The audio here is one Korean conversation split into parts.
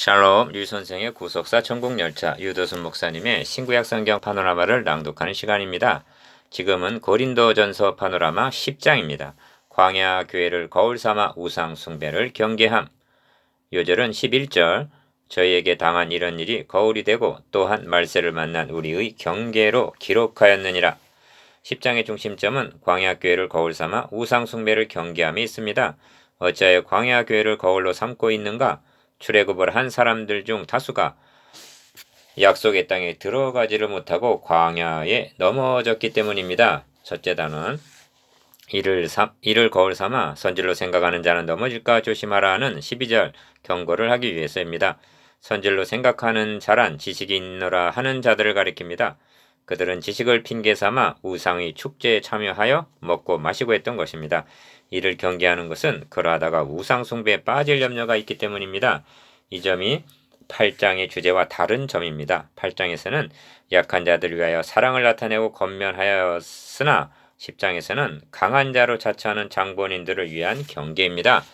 샬롬 류선생의 구속사 천국열차 유도순 목사님의 신구약 성경 파노라마를 낭독하는 시간입니다. 지금은 고린도전서 파노라마 10장입니다. 광야 교회를 거울 삼아 우상 숭배를 경계함. 요절은 11절 저희에게 당한 이런 일이 거울이 되고 또한 말세를 만난 우리의 경계로 기록하였느니라. 10장의 중심점은 광야 교회를 거울 삼아 우상 숭배를 경계함이 있습니다. 어찌하여 광야 교회를 거울로 삼고 있는가? 출애굽을 한 사람들 중 다수가 약속의 땅에 들어가지를 못하고 광야에 넘어졌기 때문입니다. 첫째 단원 이를 거울 삼아 선질로 생각하는 자는 넘어질까 조심하라는 12절 경고를 하기 위해서입니다. 선질로 생각하는 자란 지식이 있노라 하는 자들을 가리킵니다. 그들은 지식을 핑계 삼아 우상의 축제에 참여하여 먹고 마시고 했던 것입니다. 이를 경계하는 것은 그러하다가 우상 숭배에 빠질 염려가 있기 때문입니다. 이 점이 8장의 주제와 다른 점입니다. 8장에서는 약한 자들을 위하여 사랑을 나타내고 권면하였으나 10장에서는 강한 자로 자처하는 장본인들을 위한 경계입니다.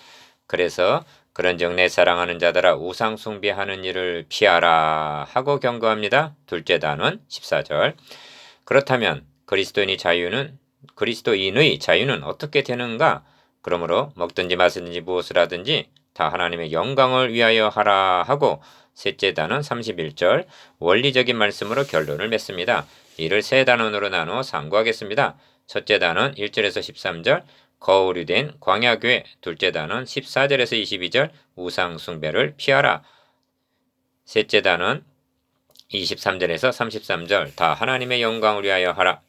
그래서 그런즉 내 사랑하는 자들아 우상 숭배하는 일을 피하라 하고 경고합니다. 둘째 단원 14절 그렇다면 그리스도인의 자유는 어떻게 되는가? 그러므로 먹든지 마시든지 무엇을 하든지 다 하나님의 영광을 위하여 하라 하고 셋째 단원 31절 원리적인 말씀으로 결론을 맺습니다. 이를 세 단원으로 나누어 상고하겠습니다. 첫째 단원 1절에서 13절 거울이 된 광야교회, 둘째 단원 14절에서 22절 우상 숭배를 피하라. 셋째 단원 23절에서 33절 다 하나님의 영광을 위하여 하라.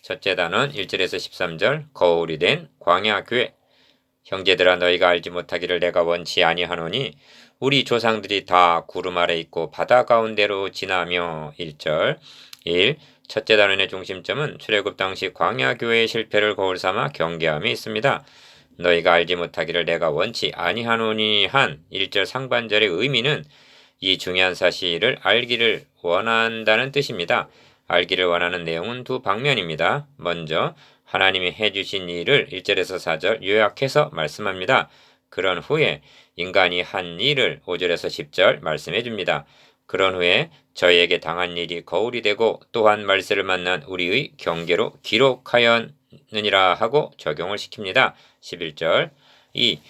첫째 단원 1절에서 13절 거울이 된 광야교회. 형제들아 너희가 알지 못하기를 내가 원치 아니하노니 우리 조상들이 다 구름 아래 있고 바다 가운데로 지나며 1절 1. 첫째 단원의 중심점은 출애굽 당시 광야교회의 실패를 거울 삼아 경계함이 있습니다. 너희가 알지 못하기를 내가 원치 아니하노니 한 1절 상반절의 의미는 이 중요한 사실을 알기를 원한다는 뜻입니다. 알기를 원하는 내용은 두 방면입니다. 먼저 하나님이 해주신 일을 1절에서 4절 요약해서 말씀합니다. 그런 후에 인간이 한 일을 5절에서 10절 말씀해 줍니다. 그런 후에 저희에게 당한 일이 거울이 되고 또한 말세를 만난 우리의 경계로 기록하였느니라 하고 적용을 시킵니다. 11절 2.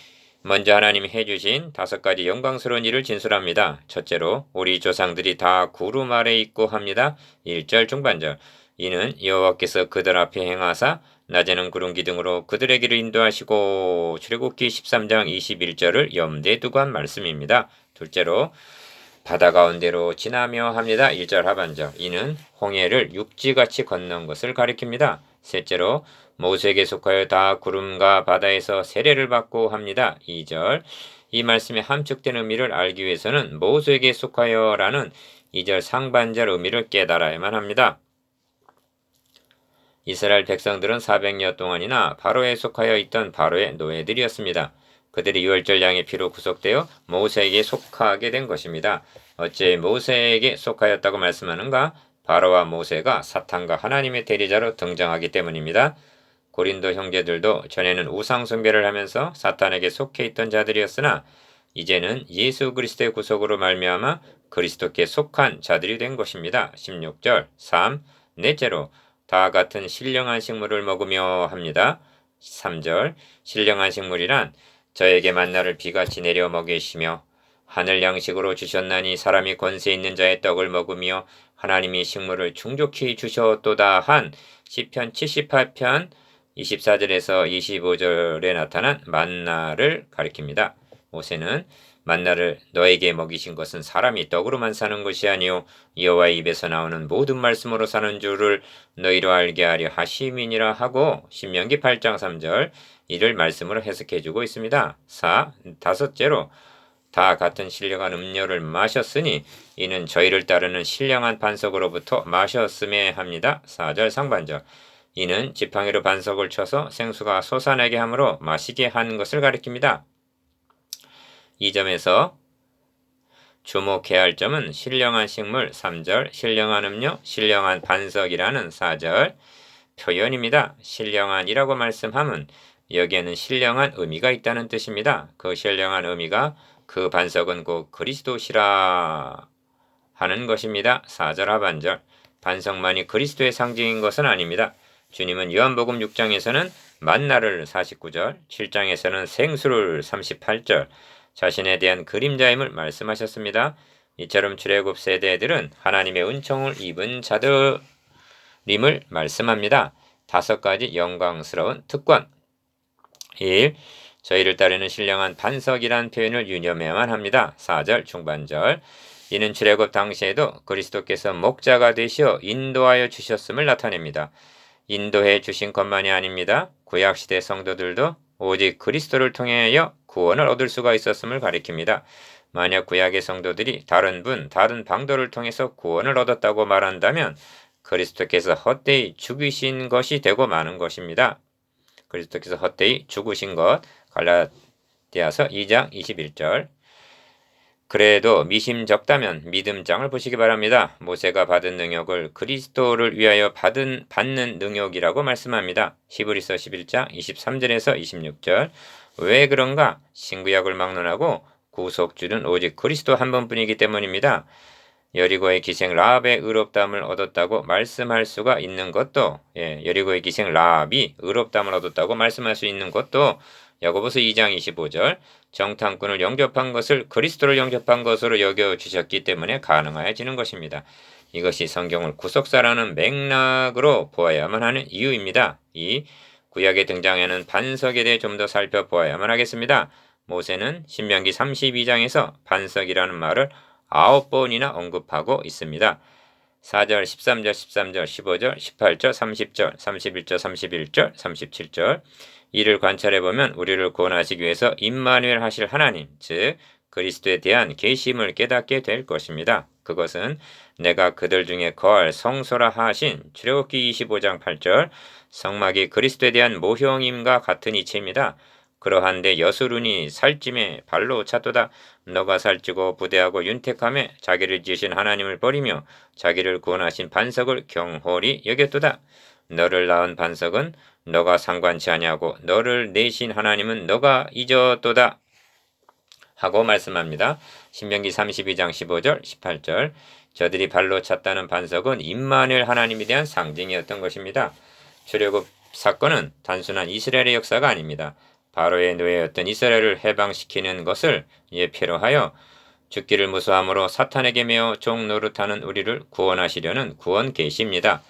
먼저 하나님이 해주신 5가지 영광스러운 일을 진술합니다. 첫째로 우리 조상들이 다 구름 아래 있고 합니다. 1절 중반절 이는 여호와께서 그들 앞에 행하사 낮에는 구름 기둥으로 그들의 길을 인도하시고 출애굽기 13장 21절을 염두에 두고 한 말씀입니다. 둘째로 바다 가운데로 지나며 합니다. 1절 하반절 이는 홍해를 육지같이 건넌 것을 가리킵니다. 셋째로 모세에게 속하여 다 구름과 바다에서 세례를 받고 합니다. 2절 이 말씀의 함축된 의미를 알기 위해서는 모세에게 속하여라는 2절 상반절 의미를 깨달아야만 합니다. 이스라엘 백성들은 400여 동안이나 바로에 속하여 있던 바로의 노예들이었습니다. 그들이 유월절 양의 피로 구속되어 모세에게 속하게 된 것입니다. 어째 모세에게 속하였다고 말씀하는가? 바로와 모세가 사탄과 하나님의 대리자로 등장하기 때문입니다. 고린도 형제들도 전에는 우상 숭배를 하면서 사탄에게 속해 있던 자들이었으나 이제는 예수 그리스도의 구속으로 말미암아 그리스도께 속한 자들이 된 것입니다. 16절 3. 넷째로 다 같은 신령한 식물을 먹으며 합니다. 3절 신령한 식물이란 저에게 만나를 비같이 내려 먹이시며 하늘 양식으로 주셨나니 사람이 권세 있는 자의 떡을 먹으며 하나님이 식물을 충족히 주셨도다 한 시편 78편 24절에서 25절에 나타난 만나를 가리킵니다. 모세는 만나를 너에게 먹이신 것은 사람이 떡으로만 사는 것이 아니요 여호와의 입에서 나오는 모든 말씀으로 사는 줄을 너희로 알게 하려 하심이니라 하고 신명기 8장 3절 이를 말씀으로 해석해주고 있습니다. 4. 다섯째로 다 같은 신령한 음료를 마셨으니 이는 저희를 따르는 신령한 반석으로부터 마셨음에 합니다. 4절 상반절 이는 지팡이로 반석을 쳐서 생수가 솟아나게 함으로 마시게 한 것을 가리킵니다. 이 점에서 주목해야 할 점은 신령한 식물 3절, 신령한 음료, 신령한 반석이라는 4절 표현입니다. 신령한이라고 말씀하면 여기에는 신령한 의미가 있다는 뜻입니다. 그 신령한 의미가 그 반석은 곧 그리스도시라 하는 것입니다. 4절 하반절. 반석만이 그리스도의 상징인 것은 아닙니다. 주님은 요한복음 6장에서는 만나를 49절, 7장에서는 생수를 38절, 자신에 대한 그림자임을 말씀하셨습니다. 이처럼 출애굽 세대들은 하나님의 은총을 입은 자들임을 말씀합니다. 5가지 영광스러운 특권. 1. 저희를 따르는 신령한 반석이란 표현을 유념해야만 합니다. 4절 중반절. 이는 출애굽 당시에도 그리스도께서 목자가 되시어 인도하여 주셨음을 나타냅니다. 인도해 주신 것만이 아닙니다. 구약시대 성도들도 오직 그리스도를 통하여 구원을 얻을 수가 있었음을 가리킵니다. 만약 구약의 성도들이 다른 방도를 통해서 구원을 얻었다고 말한다면 그리스도께서 헛되이 죽으신 것이 되고 마는 것입니다. 그리스도께서 헛되이 죽으신 것. 갈라디아서 2장 21절. 그래도 미심적다면 믿음장을 보시기 바랍니다. 모세가 받은 능욕을 그리스도를 위하여 받는 능욕이라고 말씀합니다. 히브리서 11장 23절에서 26절. 왜 그런가? 신구약을 막론하고 구속주는 오직 그리스도 한 번뿐이기 때문입니다. 여리고의 기생 라합의 의롭다함을 얻었다고 말씀할 수가 있는 것도, 여리고의 기생 라합이 의롭다함을 얻었다고 말씀할 수 있는 것도 야고보서 2장 25절. 정탐꾼을 영접한 것을 그리스도를 영접한 것으로 여겨주셨기 때문에 가능해지는 것입니다. 이것이 성경을 구속사라는 맥락으로 보아야만 하는 이유입니다. 2. 구약에 등장하는 반석에 대해 좀 더 살펴보아야만 하겠습니다. 모세는 신명기 32장에서 반석이라는 말을 9번이나 언급하고 있습니다. 4절, 13절, 15절, 18절, 30절, 31절, 31절, 37절. 이를 관찰해보면 우리를 구원하시기 위해서 임마누엘 하실 하나님, 즉 그리스도에 대한 계심을 깨닫게 될 것입니다. 그것은 내가 그들 중에 거할 성소라 하신 출애굽기 25장 8절 성막이 그리스도에 대한 모형임과 같은 이치입니다. 그러한데 여수룬이 살찜에 발로 찼도다. 너가 살찌고 부대하고 윤택함에 자기를 지으신 하나님을 버리며 자기를 구원하신 반석을 경홀히 여겼도다. 너를 낳은 반석은 너가 상관치 아니하고 너를 내신 하나님은 너가 잊었도다 하고 말씀합니다. 신명기 32장 15절 18절. 저들이 발로 찼다는 반석은 임마누엘 하나님에 대한 상징이었던 것입니다. 출애굽 사건은 단순한 이스라엘의 역사가 아닙니다. 바로의 노예였던 이스라엘을 해방시키는 것을 예표로 하여 죽기를 무수함으로 사탄에게 매어 종 노릇하는 우리를 구원하시려는 구원 계시입니다.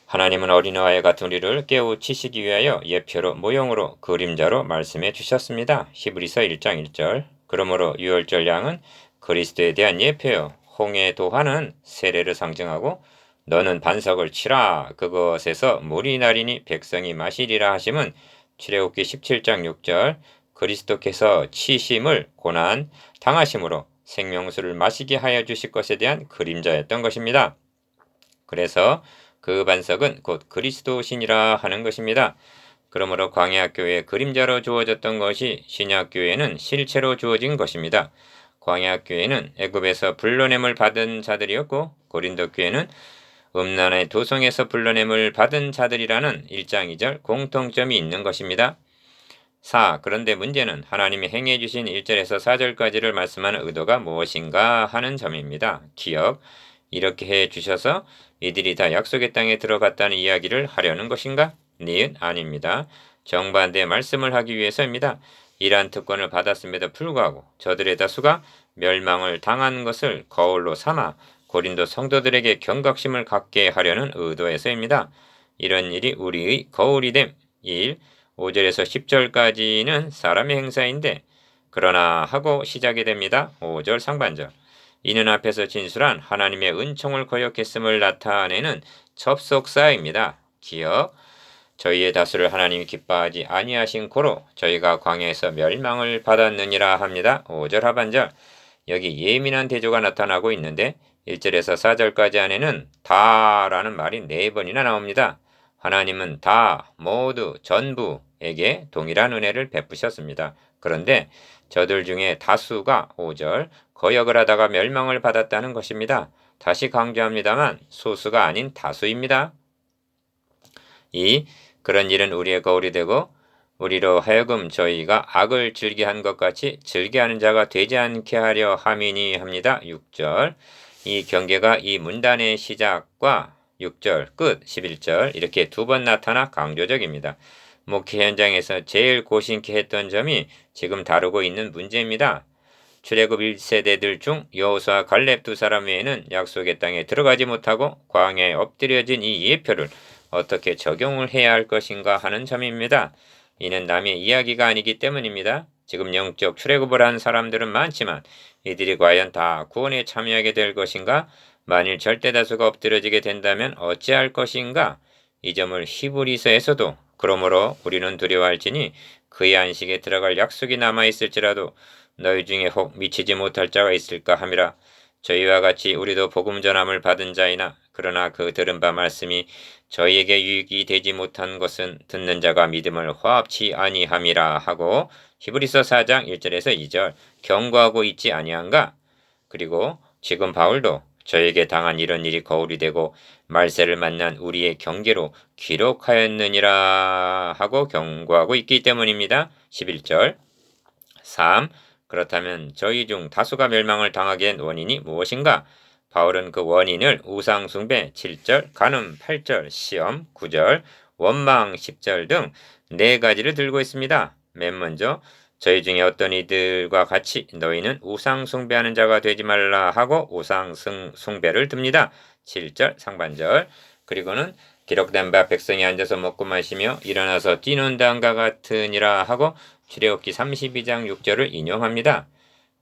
하나님은 어린아이와 같은 우리를 깨우치시기 위하여 예표로 모형으로 그림자로 말씀해 주셨습니다. 히브리서 1장 1절. 그러므로 유월절 양은 그리스도에 대한 예표요. 홍해 도화는 세례를 상징하고 너는 반석을 치라 그것에서 물이 나리니 백성이 마시리라 하심은 출애굽기 17장 6절. 그리스도께서 치심을 고난 당하심으로 생명수를 마시게 하여 주실 것에 대한 그림자였던 것입니다. 그래서 그 반석은 곧 그리스도신이라 하는 것입니다. 그러므로 광야교회에 그림자로 주어졌던 것이 신약교회에는 실체로 주어진 것입니다. 광야교회는 애굽에서 불러냄을 받은 자들이었고 고린도교회는 음란의 도성에서 불러냄을 받은 자들이라는 1장 2절 공통점이 있는 것입니다. 4. 그런데 문제는 하나님이 행해 주신 1절에서 4절까지를 말씀하는 의도가 무엇인가 하는 점입니다. 기억. 이렇게 해 주셔서 이들이 다 약속의 땅에 들어갔다는 이야기를 하려는 것인가? 니은 아닙니다. 정반대의 말씀을 하기 위해서입니다. 이러한 특권을 받았음에도 불구하고 저들의 다수가 멸망을 당한 것을 거울로 삼아 고린도 성도들에게 경각심을 갖게 하려는 의도에서입니다. 이런 일이 우리의 거울이 됨. 1. 5절에서 10절까지는 사람의 행사인데 그러나 하고 시작이 됩니다. 5절 상반절. 이는 앞에서 진술한 하나님의 은총을 거역했음을 나타내는 접속사입니다. 기억. 저희의 다수를 하나님이 기뻐하지 아니하신 고로 저희가 광야에서 멸망을 받았느니라 합니다. 5절 하반절. 여기 예민한 대조가 나타나고 있는데 1절에서 4절까지 안에는 다라는 말이 4번이나 나옵니다. 하나님은 다, 모두, 전부에게 동일한 은혜를 베푸셨습니다. 그런데 저들 중에 다수가 5절 거역을 하다가 멸망을 받았다는 것입니다. 다시 강조합니다만 소수가 아닌 다수입니다. 2. 그런 일은 우리의 거울이 되고 우리로 하여금 저희가 악을 즐겨한 것 같이 즐겨하는 자가 되지 않게 하려 함이니 합니다. 6절. 이 경계가 이 문단의 시작과 6절 끝 11절 이렇게 두 번 나타나 강조적입니다. 목회 현장에서 제일 고심케 했던 점이 지금 다루고 있는 문제입니다. 출애굽 1세대들 중 여호수아 갈렙 두 사람 외에는 약속의 땅에 들어가지 못하고 광야에 엎드려진 이 예표를 어떻게 적용을 해야 할 것인가 하는 점입니다. 이는 남의 이야기가 아니기 때문입니다. 지금 영적 출애굽을 한 사람들은 많지만 이들이 과연 다 구원에 참여하게 될 것인가? 만일 절대다수가 엎드려지게 된다면 어찌할 것인가? 이 점을 히브리서에서도 그러므로 우리는 두려워할지니 그의 안식에 들어갈 약속이 남아있을지라도 너희 중에 혹 미치지 못할 자가 있을까 함이라. 저희와 같이 우리도 복음 전함을 받은 자이나 그러나 그 들은 바 말씀이 저희에게 유익이 되지 못한 것은 듣는 자가 믿음을 화합치 아니함이라 하고 히브리서 4장 1절에서 2절 경고하고 있지 아니한가? 그리고 지금 바울도 저에게 당한 이런 일이 거울이 되고 말세를 만난 우리의 경계로 기록하였느니라 하고 경고하고 있기 때문입니다. 11절 3. 그렇다면 저희 중 다수가 멸망을 당하게 한 원인이 무엇인가? 바울은 그 원인을 우상 숭배 7절, 간음 8절, 시험 9절, 원망 10절 등 네 가지를 들고 있습니다. 맨 먼저 저희 중에 어떤 이들과 같이 너희는 우상 숭배하는 자가 되지 말라 하고 우상 숭배를 듭니다. 7절 상반절. 그리고는 기록된 바 백성이 앉아서 먹고 마시며 일어나서 뛰는 다음과 같으니라 하고 출애굽기 32장 6절을 인용합니다.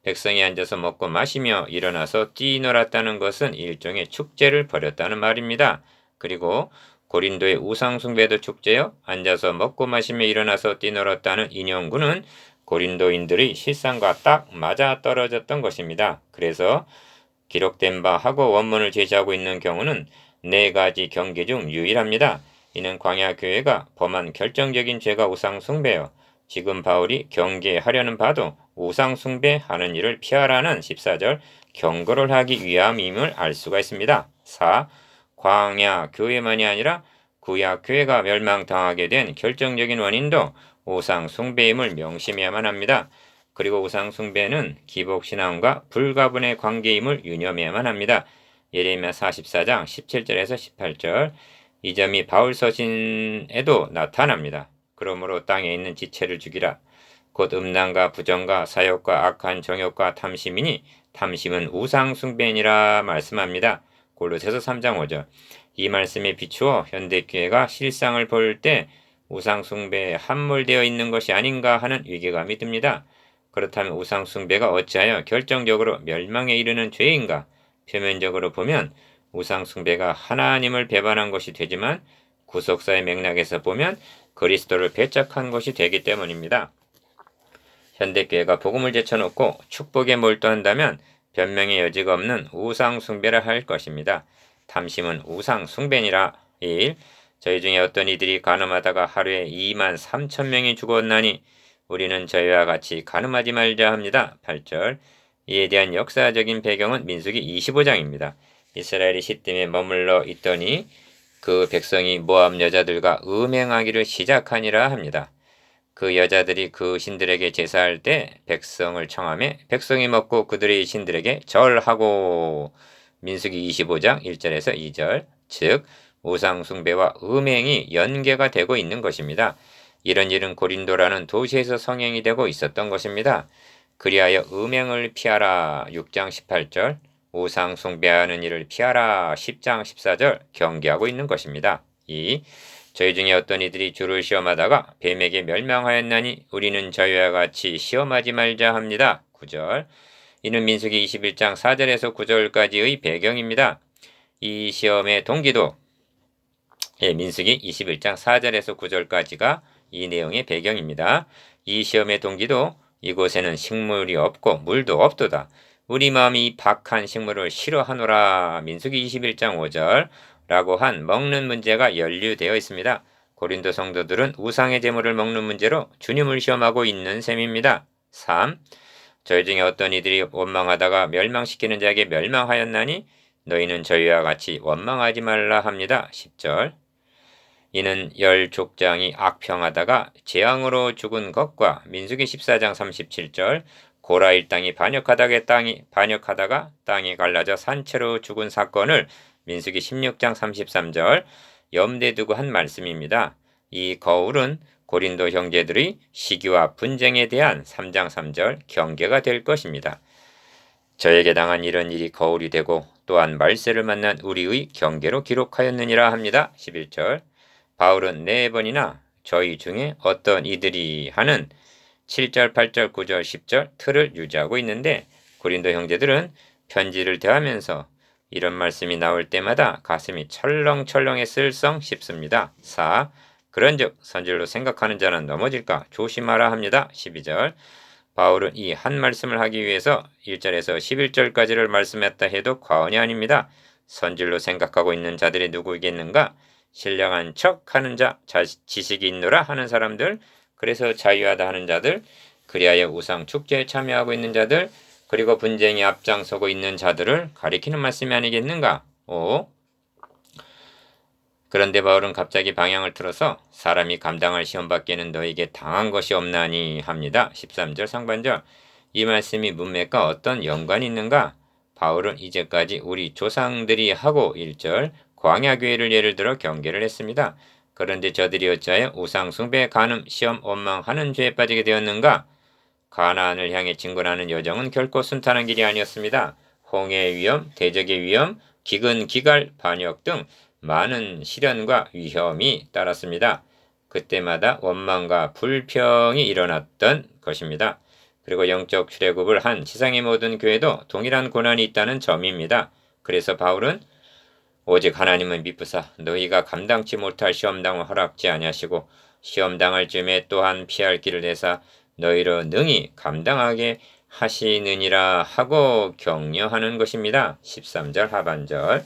백성이 앉아서 먹고 마시며 일어나서 뛰놀았다는 것은 일종의 축제를 벌였다는 말입니다. 그리고 고린도의 우상숭배도 축제요. 앉아서 먹고 마시며 일어나서 뛰놀았다는 인용구는 고린도인들의 실상과 딱 맞아 떨어졌던 것입니다. 그래서 기록된 바 하고 원문을 제시하고 있는 경우는 네 가지 경계 중 유일합니다. 이는 광야 교회가 범한 결정적인 죄가 우상 숭배요. 지금 바울이 경계하려는 바도 우상 숭배하는 일을 피하라는 14절 경고를 하기 위함임을 알 수가 있습니다. 4. 광야 교회만이 아니라 구약 교회가 멸망당하게 된 결정적인 원인도 우상 숭배임을 명심해야만 합니다. 그리고 우상 숭배는 기복신앙과 불가분의 관계임을 유념해야만 합니다. 예레미야 44장 17절에서 18절 이 점이 바울 서신에도 나타납니다. 그러므로 땅에 있는 지체를 죽이라. 곧 음란과 부정과 사욕과 악한 정욕과 탐심이니 탐심은 우상 숭배니라 말씀합니다. 골로새서 3장 5절 이 말씀에 비추어 현대교회가 실상을 볼 때 우상 숭배에 함몰되어 있는 것이 아닌가 하는 위기감이 듭니다. 그렇다면 우상 숭배가 어찌하여 결정적으로 멸망에 이르는 죄인가? 표면적으로 보면 우상 숭배가 하나님을 배반한 것이 되지만 구속사의 맥락에서 보면 그리스도를 배척한 것이 되기 때문입니다. 현대교회가 복음을 제쳐놓고 축복에 몰두한다면 변명의 여지가 없는 우상 숭배라 할 것입니다. 탐심은 우상 숭배니라. 1. 저희 중에 어떤 이들이 간음하다가 하루에 2만 3천 명이 죽었나니 우리는 저희와 같이 간음하지 말자 합니다. 8절 이에 대한 역사적인 배경은 민수기 25장입니다. 이스라엘이 시딤에 머물러 있더니 그 백성이 모압 여자들과 음행하기를 시작하니라 합니다. 그 여자들이 그 신들에게 제사할 때 백성을 청하며 백성이 먹고 그들의 신들에게 절하고 민수기 25장 1절에서 2절 즉 우상 숭배와 음행이 연계가 되고 있는 것입니다. 이런 일은 고린도라는 도시에서 성행이 되고 있었던 것입니다. 그리하여 음행을 피하라 6장 18절 우상 숭배하는 일을 피하라 10장 14절 경계하고 있는 것입니다. 2. 저희 중에 어떤 이들이 주를 시험하다가 뱀에게 멸망하였나니 우리는 저희와 같이 시험하지 말자 합니다. 9절 이는 민수기 21장 4절에서 9절까지의 배경입니다. 이 시험의 동기도 민수기 21장 4절에서 9절까지가 이 내용의 배경입니다. 이 시험의 동기도 이곳에는 식물이 없고 물도 없도다. 우리 마음이 박한 식물을 싫어하노라. 민수기 21장 5절 라고 한 먹는 문제가 연루되어 있습니다. 고린도 성도들은 우상의 제물을 먹는 문제로 주님을 시험하고 있는 셈입니다. 3. 저희 중에 어떤 이들이 원망하다가 멸망시키는 자에게 멸망하였나니 너희는 저희와 같이 원망하지 말라 합니다. 10절 이는 열 족장이 악평하다가 재앙으로 죽은 것과 민수기 14장 37절 고라 일당이 반역하다가 땅이 갈라져 산채로 죽은 사건을 민수기 16장 33절 염두에 두고 한 말씀입니다. 이 거울은 고린도 형제들의 시기와 분쟁에 대한 3장 3절 경계가 될 것입니다. 저에게 당한 이런 일이 거울이 되고 또한 말세를 만난 우리의 경계로 기록하였느니라 합니다. 11절 바울은 4번이나 저희 중에 어떤 이들이 하는 7절, 8절, 9절, 10절 틀을 유지하고 있는데 고린도 형제들은 편지를 대하면서 이런 말씀이 나올 때마다 가슴이 철렁철렁했을성 싶습니다. 4. 그런즉 선질로 생각하는 자는 넘어질까 조심하라 합니다. 12절 바울은 이 한 말씀을 하기 위해서 1절에서 11절까지를 말씀했다 해도 과언이 아닙니다. 선질로 생각하고 있는 자들이 누구이겠는가? 신령한 척하는 자, 지식이 있노라 하는 사람들, 그래서 자유하다 하는 자들, 그리하여 우상 축제에 참여하고 있는 자들, 그리고 분쟁에 앞장서고 있는 자들을 가리키는 말씀이 아니겠는가? 5. 그런데 바울은 갑자기 방향을 틀어서 사람이 감당할 시험밖에는 너에게 당한 것이 없나니 합니다. 13절 상반절 이 말씀이 문맥과 어떤 연관이 있는가? 바울은 이제까지 우리 조상들이 하고 1절 광야교회를 예를 들어 경계를 했습니다. 그런데 저들이 어찌하여 우상숭배, 간음, 시험, 원망하는 죄에 빠지게 되었는가? 가나안을 향해 진군하는 여정은 결코 순탄한 길이 아니었습니다. 홍해의 위험, 대적의 위험, 기근, 기갈, 반역 등 많은 시련과 위험이 따랐습니다. 그때마다 원망과 불평이 일어났던 것입니다. 그리고 영적 출애굽을 한 지상의 모든 교회도 동일한 고난이 있다는 점입니다. 그래서 바울은 오직 하나님은 미쁘사 너희가 감당치 못할 시험당을 허락지 아니하시고 시험당할 즈음에 또한 피할 길을 내사 너희로 능히 감당하게 하시느니라 하고 격려하는 것입니다. 13절 하반절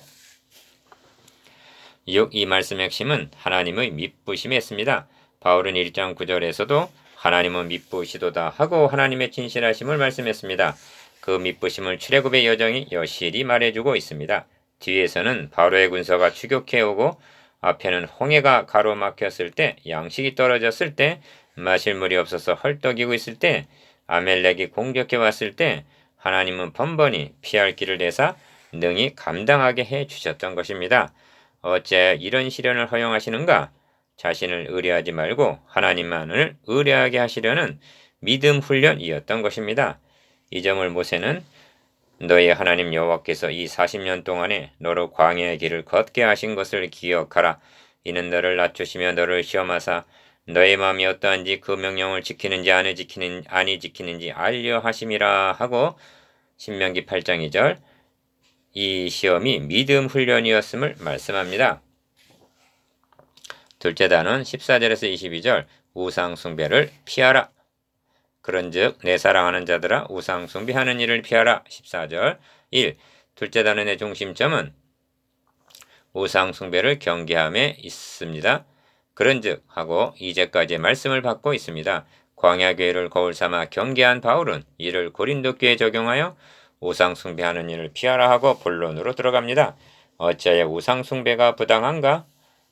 6. 이 말씀의 핵심은 하나님의 미쁘심에 있습니다. 바울은 1장 9절에서도 하나님은 미쁘시도다 하고 하나님의 진실하심을 말씀했습니다. 그 미쁘심을 출애굽의 여정이 여실히 말해주고 있습니다. 뒤에서는 바로의 군사가 추격해오고 앞에는 홍해가 가로막혔을 때, 양식이 떨어졌을 때, 마실 물이 없어서 헐떡이고 있을 때, 아멜렉이 공격해 왔을 때 하나님은 번번이 피할 길을 내사 능히 감당하게 해주셨던 것입니다. 어째 이런 시련을 허용하시는가? 자신을 의뢰하지 말고 하나님만을 의뢰하게 하시려는 믿음 훈련이었던 것입니다. 이 점을 모세는 너희 하나님 여호와께서 이 40년 동안에 너로 광야의 길을 걷게 하신 것을 기억하라. 이는 너를 낮추시며 너를 시험하사 너의 마음이 어떠한지 그 명령을 지키는지 아니 지키는지 알려 하심이라 하고 신명기 8장 2절 이 시험이 믿음 훈련이었음을 말씀합니다. 둘째 단원 14절에서 22절 우상 숭배를 피하라. 그런즉 내 사랑하는 자들아 우상 숭배하는 일을 피하라. 14절 1. 둘째 단원의 중심점은 우상 숭배를 경계함에 있습니다. 그런즉 하고 이제까지의 말씀을 받고 있습니다. 광야교회를 거울 삼아 경계한 바울은 이를 고린도 교회에 적용하여 우상 숭배하는 일을 피하라 하고 본론으로 들어갑니다. 어찌하여 우상 숭배가 부당한가?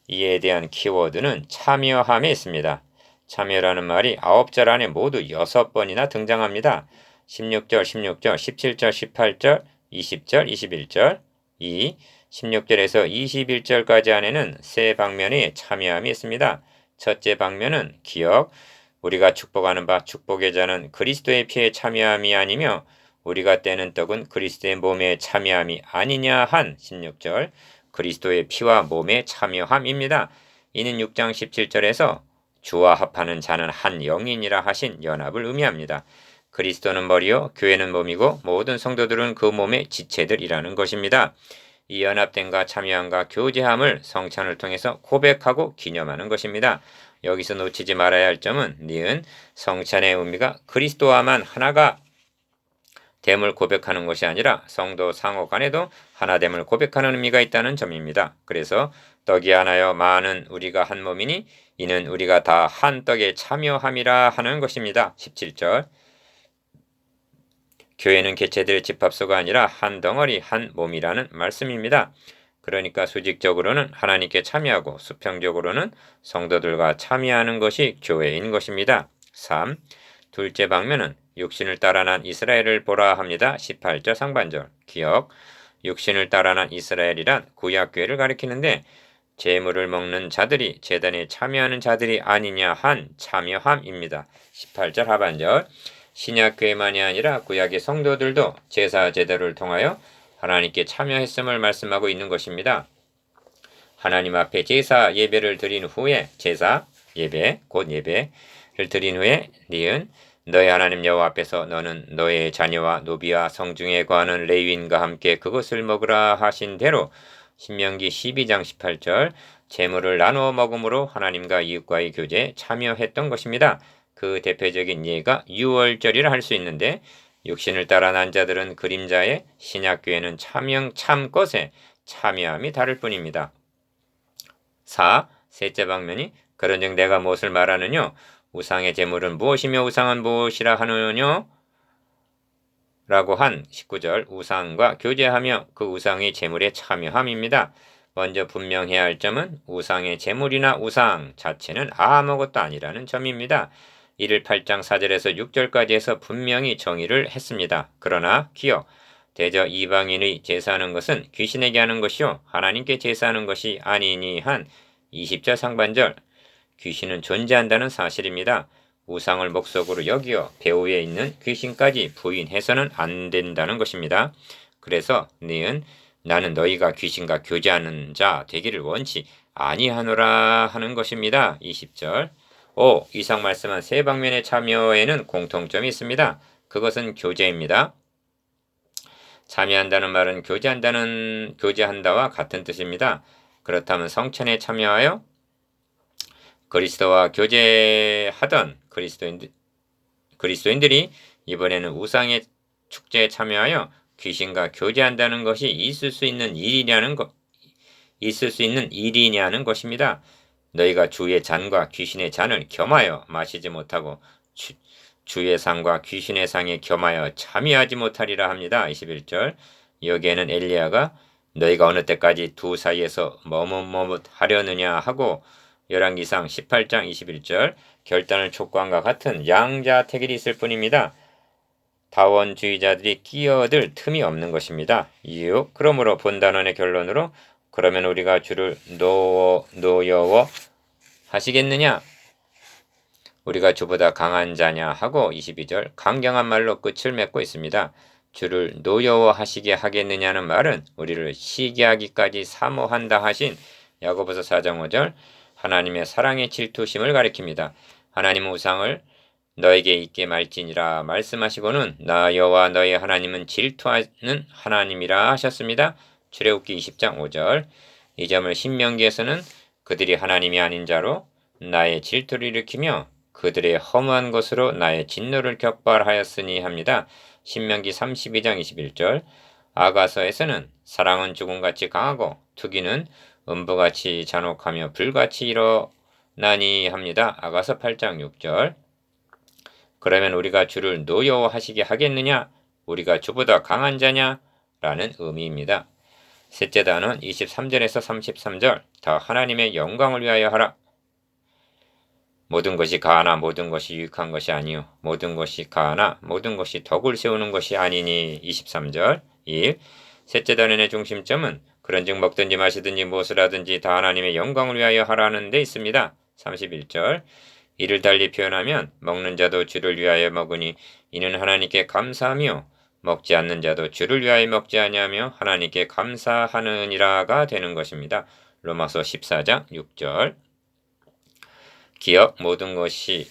이에 대한 키워드는 참여함에 있습니다. 참여라는 말이 9절 안에 모두 6번이나 등장합니다. 16절, 17절, 18절, 20절, 21절 2. 16절에서 21절까지 안에는 세 방면의 참여함이 있습니다. 첫째 방면은 기억, 우리가 축복하는 바 축복의 자는 그리스도의 피에 참여함이 아니며 우리가 떼는 떡은 그리스도의 몸에 참여함이 아니냐 한 16절 그리스도의 피와 몸에 참여함입니다. 이는 6장 17절에서 주와 합하는 자는 한 영이니라 하신 연합을 의미합니다. 그리스도는 머리요 교회는 몸이고 모든 성도들은 그 몸의 지체들이라는 것입니다. 이 연합됨과 참여함과 교제함을 성찬을 통해서 고백하고 기념하는 것입니다. 여기서 놓치지 말아야 할 점은 니은 성찬의 의미가 그리스도와만 하나가 됨을 고백하는 것이 아니라 성도 상호 간에도 하나됨을 고백하는 의미가 있다는 점입니다. 그래서 떡이 하나여 많은 우리가 한 몸이니 이는 우리가 다 한 떡에 참여함이라 하는 것입니다. 17절 교회는 개체들의 집합소가 아니라 한 덩어리 한 몸이라는 말씀입니다. 그러니까 수직적으로는 하나님께 참여하고 수평적으로는 성도들과 참여하는 것이 교회인 것입니다. 3. 둘째 방면은 육신을 따라 난 이스라엘을 보라 합니다. 18절 상반절. 기억. 육신을 따라 난 이스라엘이란 구약교회를 가리키는데 제물을 먹는 자들이 제단에 참여하는 자들이 아니냐 한 참여함입니다. 18절 하반절. 신약교회만이 아니라 구약의 성도들도 제사 제도를 통하여 하나님께 참여했음을 말씀하고 있는 것입니다. 하나님 앞에 제사 예배를 드린 후에 제사 예배 곧 예배를 드린 후에 니은 너의 하나님 여호와 앞에서 너는 너의 자녀와 노비와 성중에 거하는 레위인과 함께 그것을 먹으라 하신 대로 신명기 12장 18절 제물을 나누어 먹음으로 하나님과 이웃과의 교제에 참여했던 것입니다. 그 대표적인 예가 유월절이라 할 수 있는데 육신을 따라 난 자들은 그림자에 신약교회는 참것에 참여함이 다를 뿐입니다. 4. 셋째 방면이 그런즉 내가 무엇을 말하느뇨? 우상의 제물은 무엇이며 우상은 무엇이라 하느뇨? 라고 한 19절 우상과 교제하며 그 우상의 제물에 참여함입니다. 먼저 분명해야 할 점은 우상의 제물이나 우상 자체는 아무것도 아니라는 점입니다. 이를 8장 4절에서 6절까지 해서 분명히 정의를 했습니다. 그러나 기억, 대저 이방인의 제사하는 것은 귀신에게 하는 것이요 하나님께 제사하는 것이 아니니 한 20절 상반절 귀신은 존재한다는 사실입니다. 우상을 목적으로 여기어 배후에 있는 귀신까지 부인해서는 안 된다는 것입니다. 그래서 니은 나는 너희가 귀신과 교제하는 자 되기를 원치 아니하노라 하는 것입니다. 20절 5. 이상 말씀한 세 방면의 참여에는 공통점이 있습니다. 그것은 교제입니다. 참여한다는 말은 교제한다와 같은 뜻입니다. 그렇다면 성찬에 참여하여 그리스도와 교제하던 그리스도인들이 이번에는 우상의 축제에 참여하여 귀신과 교제한다는 것이 있을 수 있는 일이냐는 것입니다. 너희가 주의 잔과 귀신의 잔을 겸하여 마시지 못하고 주의 상과 귀신의 상에 겸하여 참여하지 못하리라 합니다. 21절 여기에는 엘리야가 너희가 어느 때까지 두 사이에서 머뭇머뭇하려느냐 하고 열왕기상 18장 21절 결단을 촉구함과 같은 양자택일이 있을 뿐입니다. 다원주의자들이 끼어들 틈이 없는 것입니다. 이유 그러므로 본단원의 결론으로 그러면 우리가 주를 노여워 하시겠느냐? 우리가 주보다 강한 자냐 하고 22절 강경한 말로 끝을 맺고 있습니다. 주를 노여워하시게 하겠느냐는 말은 우리를 시기하기까지 사모한다 하신 야고보서 4장 5절 하나님의 사랑의 질투심을 가리킵니다. 하나님은 우상을 너에게 있게 말지니라 말씀하시고는 나 여호와 너의 하나님은 질투하는 하나님이라 하셨습니다. 출애굽기 20장 5절 이 점을 신명기에서는 그들이 하나님이 아닌 자로 나의 질투를 일으키며 그들의 허무한 것으로 나의 진노를 격발하였으니 합니다. 신명기 32장 21절 아가서에서는 사랑은 죽음같이 강하고 투기는 음부같이 잔혹하며 불같이 일어나니 합니다. 아가서 8장 6절 그러면 우리가 주를 노여워하시게 하겠느냐? 우리가 주보다 강한 자냐? 라는 의미입니다. 셋째 단은 23절에서 33절 다 하나님의 영광을 위하여 하라. 모든 것이 가하나 모든 것이 유익한 것이 아니요 모든 것이 가하나 모든 것이 덕을 세우는 것이 아니니 23절 1. 셋째 단원의 중심점은 그런즉 먹든지 마시든지 무엇을 하든지 다 하나님의 영광을 위하여 하라는 데 있습니다. 31절 이를 달리 표현하면 먹는 자도 주를 위하여 먹으니 이는 하나님께 감사하며 먹지 않는 자도 주를 위하여 먹지 아니하며 하나님께 감사하느니라가 되는 것입니다. 로마서 14장 6절 기억 모든 것이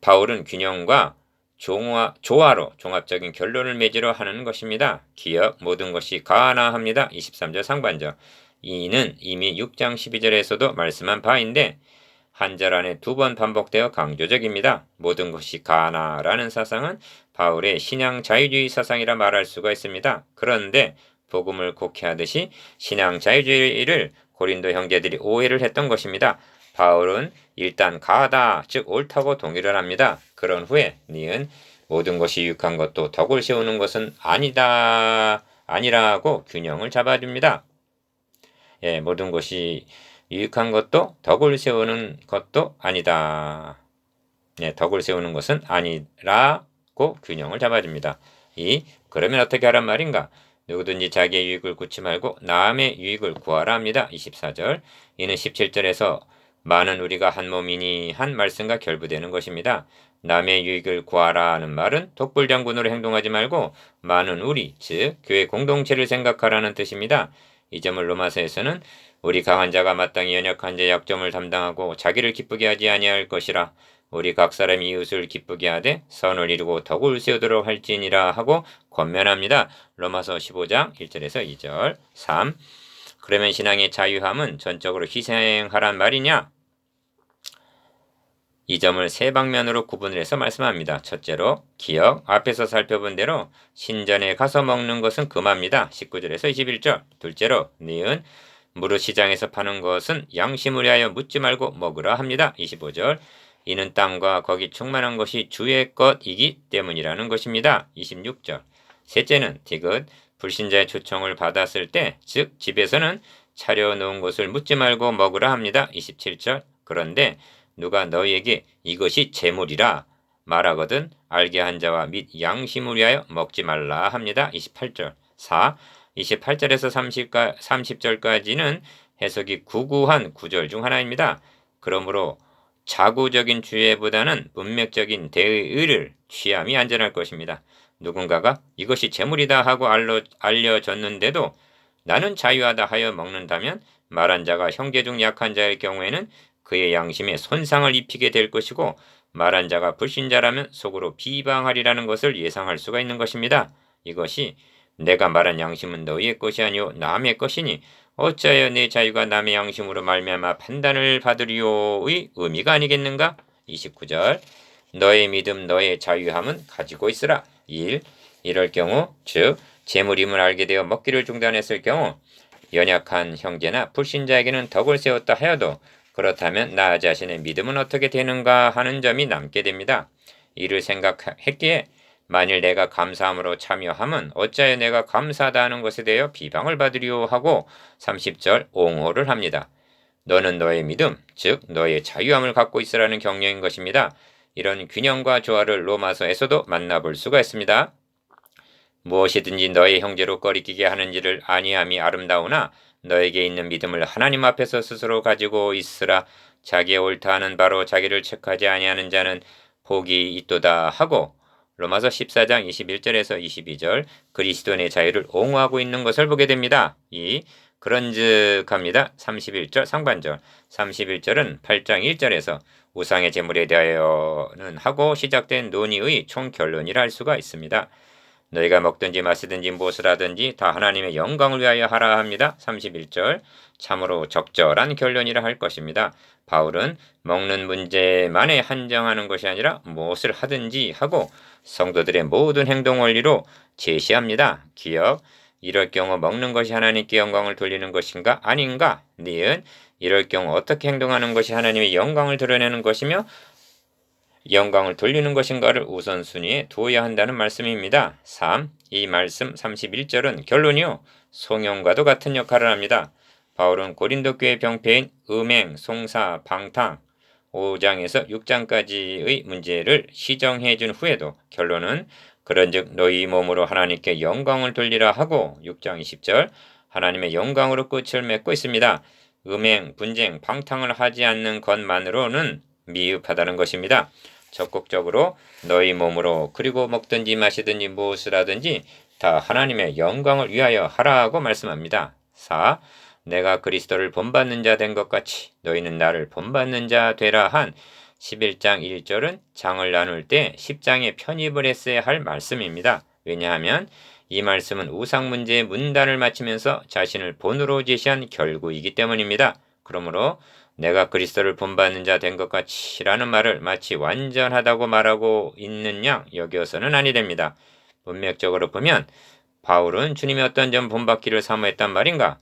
바울은 균형과 조화로 종합적인 결론을 맺으려 하는 것입니다. 기억 모든 것이 가하나 합니다. 23절 상반절 이는 이미 6장 12절에서도 말씀한 바인데 한 절 안에 두 번 반복되어 강조적입니다. 모든 것이 가하나라는 사상은 바울의 신앙 자유주의 사상이라 말할 수가 있습니다. 그런데 복음을 곡해하듯이 신앙 자유주의를 고린도 형제들이 오해를 했던 것입니다. 바울은 일단 가하다 즉 옳다고 동의를 합니다. 그런 후에 니은 모든 것이 유익한 것도 덕을 세우는 것은 아니라고 균형을 잡아줍니다. 예, 모든 것이 유익한 것도 덕을 세우는 것도 아니다. 예, 덕을 세우는 것은 아니라고 균형을 잡아줍니다. 그러면 어떻게 하란 말인가? 누구든지 자기의 유익을 구치 말고 남의 유익을 구하라 합니다. 24절. 이는 17절에서 많은 우리가 한 몸이니 한 말씀과 결부되는 것입니다. 남의 유익을 구하라는 말은 독불장군으로 행동하지 말고 많은 우리, 즉 교회 공동체를 생각하라는 뜻입니다. 이 점을 로마서에서는 우리 강한 자가 마땅히 연약한 자의 약점을 담당하고 자기를 기쁘게 하지 아니할 것이라 우리 각 사람이 이웃을 기쁘게 하되 선을 이루고 덕을 세우도록 할지니라 하고 권면합니다. 로마서 15장 1절에서 2절. 3. 그러면 신앙의 자유함은 전적으로 희생하란 말이냐? 이 점을 세 방면으로 구분을 해서 말씀합니다. 첫째로 기억, 앞에서 살펴본 대로 신전에 가서 먹는 것은 금합니다. 19절에서 21절. 둘째로 니은, 무릇 시장에서 파는 것은 양심을 위하여 묻지 말고 먹으라 합니다. 25절. 이는 땅과 거기 충만한 것이 주의 것이기 때문이라는 것입니다. 26절. 셋째는 디귿, 불신자의 초청을 받았을 때, 즉 집에서는 차려놓은 것을 묻지 말고 먹으라 합니다. 27절. 그런데 누가 너희에게 이것이 재물이라 말하거든 알게 한 자와 및 양심을 위하여 먹지 말라 합니다. 28절. 4. 28절에서 30절까지는 해석이 구구한 구절 중 하나입니다. 그러므로 자구적인 주의보다는 문맥적인 대의를 취함이 안전할 것입니다. 누군가가 이것이 재물이다 하고 알려졌는데도 나는 자유하다 하여 먹는다면 말한 자가 형제 중 약한 자일 경우에는 그의 양심에 손상을 입히게 될 것이고 말한 자가 불신자라면 속으로 비방하리라는 것을 예상할 수가 있는 것입니다. 이것이 내가 말한 양심은 너희의 것이 아니오 남의 것이니 어찌하여 내 자유가 남의 양심으로 말미암아 판단을 받으리오의 의미가 아니겠는가? 29절. 너의 믿음 너의 자유함은 가지고 있으라. 1. 이럴 경우 즉 재물임을 알게 되어 먹기를 중단했을 경우 연약한 형제나 불신자에게는 덕을 세웠다 하여도 그렇다면 나 자신의 믿음은 어떻게 되는가 하는 점이 남게 됩니다. 이를 생각했기에 만일 내가 감사함으로 참여함은 어찌하여 내가 감사하다 하는 것에 대하여 비방을 받으리오 하고 30절 옹호를 합니다. 너는 너의 믿음, 즉 너의 자유함을 갖고 있으라는 격려인 것입니다. 이런 균형과 조화를 로마서에서도 만나볼 수가 있습니다. 무엇이든지 너의 형제로 꺼리끼게 하는지를 아니함이 아름다우나 너에게 있는 믿음을 하나님 앞에서 스스로 가지고 있으라. 자기의 옳다 하는 바로 자기를 책하지 아니하는 자는 복이 있도다 하고 로마서 14장 21절에서 22절 그리스도인의 자유를 옹호하고 있는 것을 보게 됩니다. 그런즉 합니다. 31절 상반절 31절은 8장 1절에서 우상의 제물에 대하여는 하고 시작된 논의의 총결론이라 할 수가 있습니다. 너희가 먹든지 마시든지 무엇을 하든지 다 하나님의 영광을 위하여 하라 합니다. 31절 참으로 적절한 결론이라 할 것입니다. 바울은 먹는 문제만에 한정하는 것이 아니라 무엇을 하든지 하고 성도들의 모든 행동 원리로 제시합니다. 기억, 이럴 경우 먹는 것이 하나님께 영광을 돌리는 것인가 아닌가? 니은, 이럴 경우 어떻게 행동하는 것이 하나님의 영광을 드러내는 것이며 영광을 돌리는 것인가를 우선순위에 두어야 한다는 말씀입니다. 3. 이 말씀 31절은 결론이요. 송영과도 같은 역할을 합니다. 바울은 고린도 교회 병폐인 음행, 송사, 방탕 5장에서 6장까지의 문제를 시정해 준 후에도 결론은 그런즉 너희 몸으로 하나님께 영광을 돌리라 하고 6장 20절 하나님의 영광으로 끝을 맺고 있습니다. 음행, 분쟁, 방탕을 하지 않는 것만으로는 미흡하다는 것입니다. 적극적으로 너희 몸으로 그리고 먹든지 마시든지 무엇을 하든지 다 하나님의 영광을 위하여 하라고 말씀합니다. 4. 내가 그리스도를 본받는 자 된 것 같이 너희는 나를 본받는 자 되라 한 11장 1절은 장을 나눌 때 10장에 편입을 했어야 할 말씀입니다. 왜냐하면 이 말씀은 우상 문제의 문단을 마치면서 자신을 본으로 제시한 결구이기 때문입니다. 그러므로 내가 그리스도를 본받는 자 된 것 같이라는 말을 마치 완전하다고 말하고 있는 양 여겨서는 아니 됩니다. 문맥적으로 보면 바울은 주님이 어떤 점 본받기를 사모했단 말인가?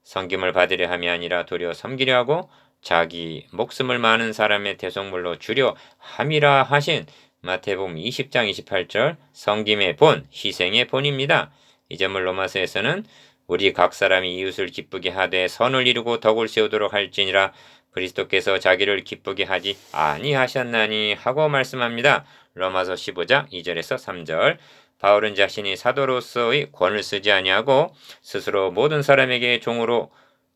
섬김을 받으려 함이 아니라 도리어 섬기려 하고 자기 목숨을 많은 사람의 대속물로 주려 함이라 하신 마태복음 20장 28절 섬김의 본, 희생의 본입니다. 이 점을 로마서에서는 우리 각 사람이 이웃을 기쁘게 하되 선을 이루고 덕을 세우도록 할지니라 그리스도께서 자기를 기쁘게 하지 아니하셨나니 하고 말씀합니다. 로마서 15장 2절에서 3절. 바울은 자신이 사도로서의 권을 쓰지 아니하고 스스로 모든 사람에게 종으로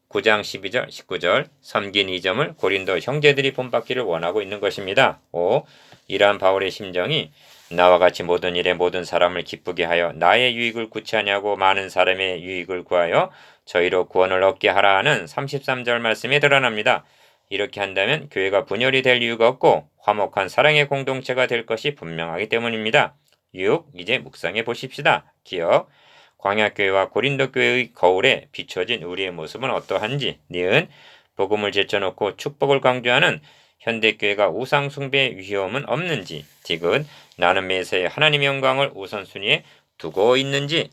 9장 12절 19절 섬긴 이 점을 고린도 형제들이 본받기를 원하고 있는 것입니다. 5. 이러한 바울의 심정이 나와 같이 모든 일에 모든 사람을 기쁘게 하여 나의 유익을 구치하냐고 많은 사람의 유익을 구하여 저희로 구원을 얻게 하라 하는 33절 말씀에 드러납니다. 이렇게 한다면 교회가 분열이 될 이유가 없고 화목한 사랑의 공동체가 될 것이 분명하기 때문입니다. 6. 이제 묵상해 보십시다. 기억. 광야교회와 고린도교회의 거울에 비춰진 우리의 모습은 어떠한지. 니은. 복음을 제쳐놓고 축복을 강조하는 현대교회가 우상숭배의 위험은 없는지. 디귿. 나는 매사에 하나님의 영광을 우선순위에 두고 있는지.